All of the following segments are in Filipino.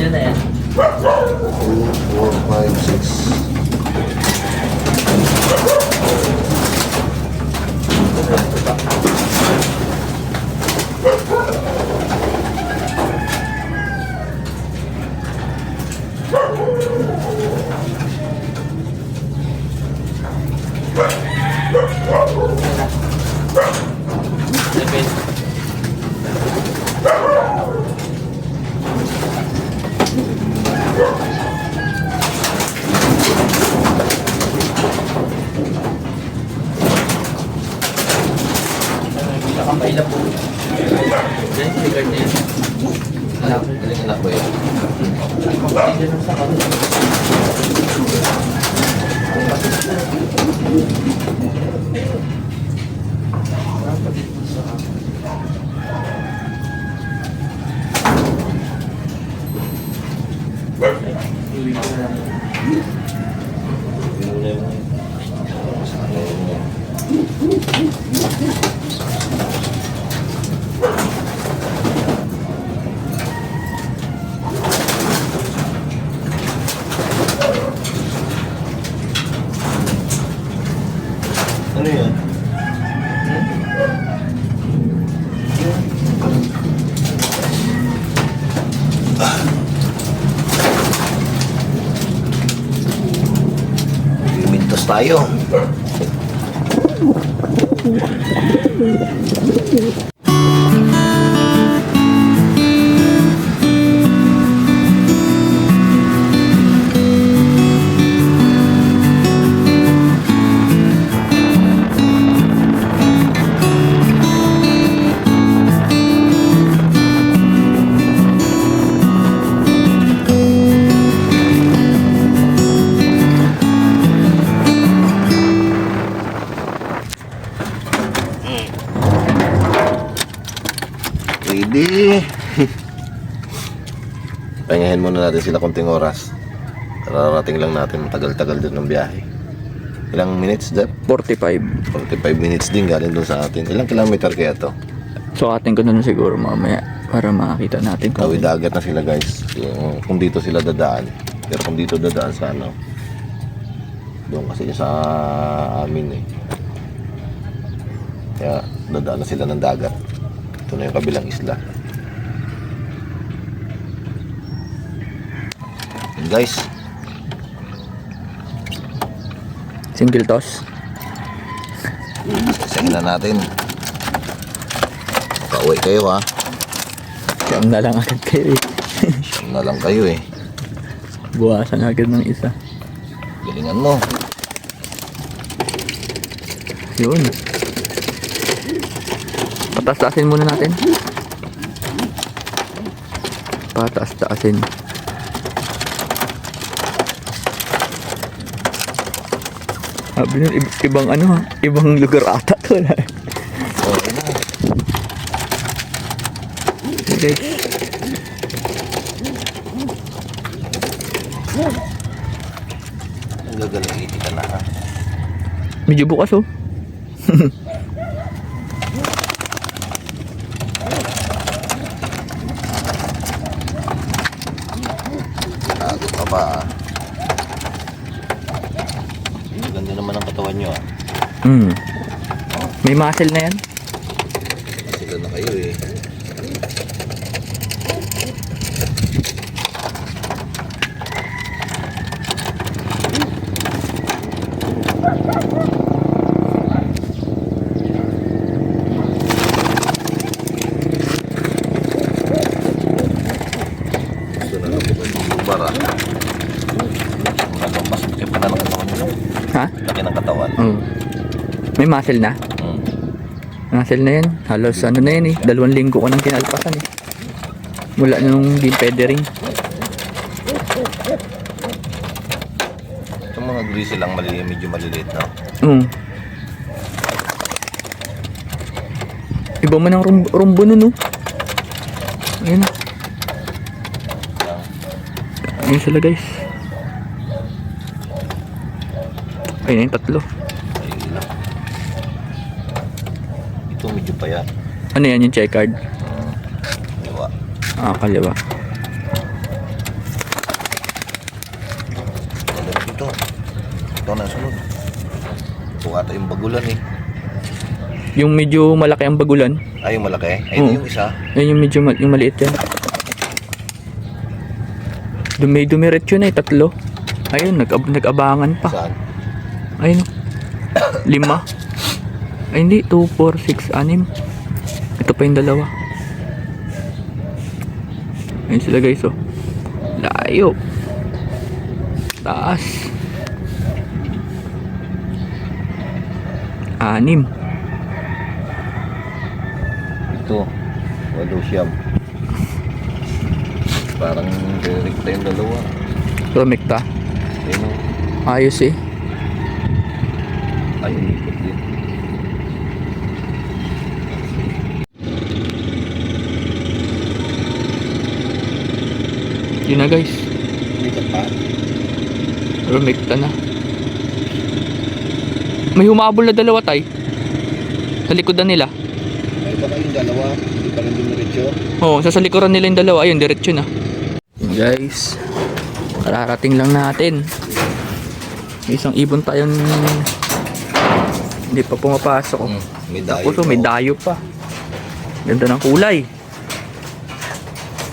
Yan na yan. 2, 4, 5, 6. Nakampay na po. Yan, trigger na yun. Anak ba yun? Trigger na sa kanila. Iwi ko lang. Ano yun? Mintos tayo. Ready. Pahingahin muna natin sila konting oras. Kararating lang natin, matagal-tagal din ng biyahe. Ilang minutes, Jeff? 45. 45 minutes din galing doon sa atin. Ilang kilometer kaya to? So atin ko na siguro mamaya para makakita natin kung Kawid dagat na sila, guys. Kung dito sila dadaan. Pero kung dito dadaan sa ano, doon kasi sa amin eh. Kaya dadaan na sila ng dagat. Ito na yung kabilang isla. And guys, single toss. sasayin na natin. Makauwi kayo ha. Siyam na lang agad kayo eh. Siyam na lang kayo eh. Buwasan agad ng isa. Galingan mo. Yun. Patas-taasin muna natin. Patas-taasin. Sabi nun, ibang ano ha? Ibang lugar ata to. Oh, yun na. Okay. Ang gagaling ka na ha. Medyo bukas oh. Tago ka pa ah. Ganda naman ang katawan nyo ah. May muscle na yan. Sila na kayo eh. Ito na lang po yung lubar ah. Mas laki pa na ng katawan nyo. Ha? Laki ng katawan. May muscle na. Muscle na yan. Halos ano na yan eh. 2 linggo ko nang kinalpasan eh. Mula nung di pwede rin. Yung mga greasy lang medyo maliliit na. Iba man ang rumbo nun oh. Ayun oh. Ayun sila guys. Ayun na yung 3. Ayun lang. Ito medyo payat. Ano yan yung checkered? Diba? Kaliwa. Ito. Ito na sunod. Ito ata yung bagulan eh. Yung medyo malaki ang bagulan. Ay, yung malaki. Ay, ito yung isa. Ayun yung medyo yung maliit yan. Dumiretso na eh. 3. Ayun, nag-abangan pa. Saan? Ayun. 5. Ay hindi, 2, 4, 6, 6. Ito pa yung 2. Ayun sila guys oh. Layo. Taas. 6. Ito. Walo siyam. Parang direkta yung 2. Rumekta. Ayun o. Ayos eh. Ay, ulikot din. Yun na guys. Ulikot pa. Rumekta na. May humabol na 2 tay. Sa likodan nila. Ay, baka yung 2. Hindi pa rin dumiretso. Oo, sa likuran nila yung 2. Ayun, diretso na. Guys, kararating lang natin. May isang ibon tayong hindi pa pumapasok. May dayo. Tapos may dayo pa. Ganda ng kulay.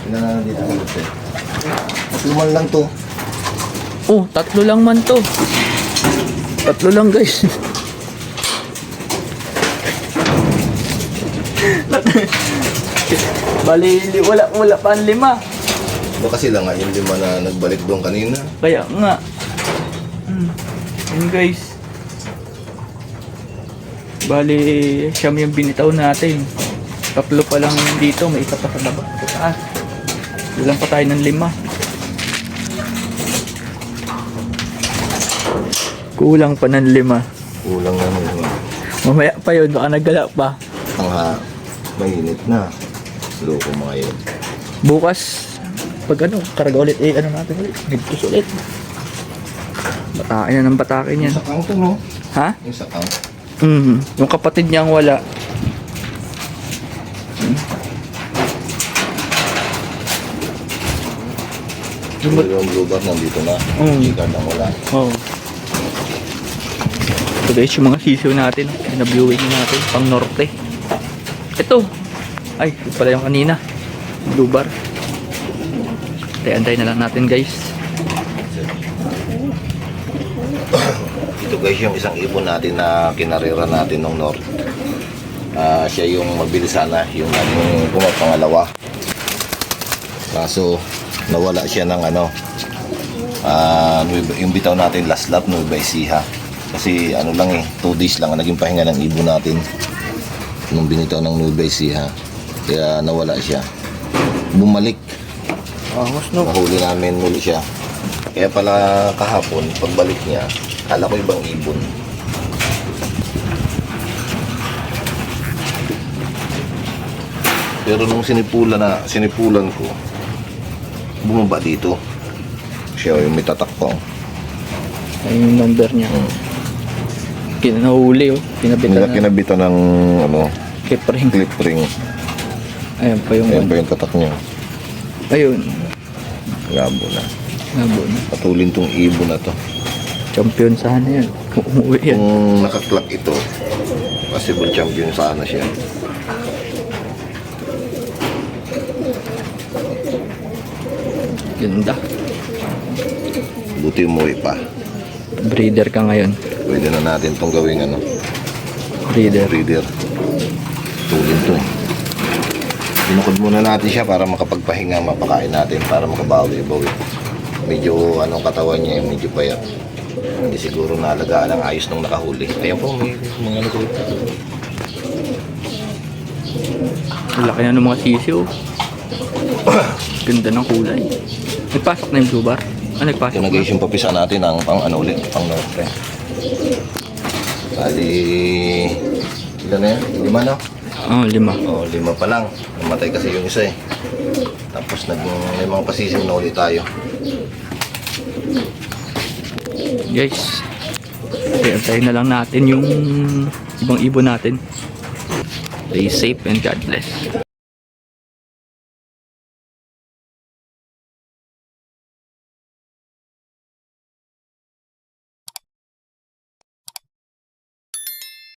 Tingnan na dito ang lupa. Lumal lang to. Oh, 3 lang man to. 3 lang guys. Bali, wala pa ang 5. Baka sila nga yung 5 na nagbalik doon kanina. Kaya nga. Yun guys. Bali, siyam yung binitaw natin. 3 pa lang dito, may isa pa sa baba. Sa taas. Ilan pa tayo ng 5. Kulang pa ng 5. Kulang naman. Mamaya pa yun, baka nagala pa. Ang mainit na. Loko mga yun. Bukas, pag karga ulit, ano natin ulit. Nagtus ulit. Batakin na ng batakin yan. Yung sakang to, no? Ha? Yung sakang. Yung kapatid niyang wala. Yung blue bar nandito na. Yung card ang wala. Oh. Ito guys, yung mga sisiw natin. Binaviewing natin, pang norte. Ito. Ay, ito pala yung kanina. Blue bar. Antay na lang natin guys. Ito guys yung isang ibon natin na kinarera natin nung north. Siya yung mabilis sana, yung pumapangalawa. Kaso nawala siya ng yung bitaw natin last lap Nueva Ecija. Kasi lang 2 days lang ang naging pahinga ng ibon natin nung binitaw ng Nueva Ecija. Kaya nawala siya. Bumalik. Nahuli namin muli siya. Kaya pala kahapon, pagbalik niya, kala ko ibang ibon. Pero nung sinipulan ko, bumaba dito. Siya yung may tatakpang. Ayun yung number niya. Kinahuli oh. Kinabitan na. Kinabitan ng ano, Clip ring. clip ring. Ayun pa yung Ayan pa yung tatak niya. Ayun. Labo na. Labo na. Patulin tong ibon na to. Champion sana yan. Umuwi yan. Kung nakaklak ito, possible champion sana siya. Ganda. Buti umuwi pa. Breeder ka ngayon. Pwede na natin tong gawing ano, Breeder. breeder. Tulin to eh. Binukod muna natin siya para makapagpahinga, mapakain natin para makabawi-bawi. Medyo anong katawan niya, medyo payat. Hindi siguro nalagaan ang ayos nung nakahuli. Ayan po, may mga ano ko. Laki na ng mga sisiw. Ganda ng kulay. Nagpasok na yung blue bar. Nagpasok na. Tinagay yung papisa natin ang pang ano ulit, pang norte. Bali, ilan na yan? 5 na? Oh, 5. Oo, 5 pa lang. Namatay kasi yung isa eh. Tapos may mga pasisiw na ulit tayo. Guys, antayin na lang natin yung ibang ibon natin. Stay safe and God bless.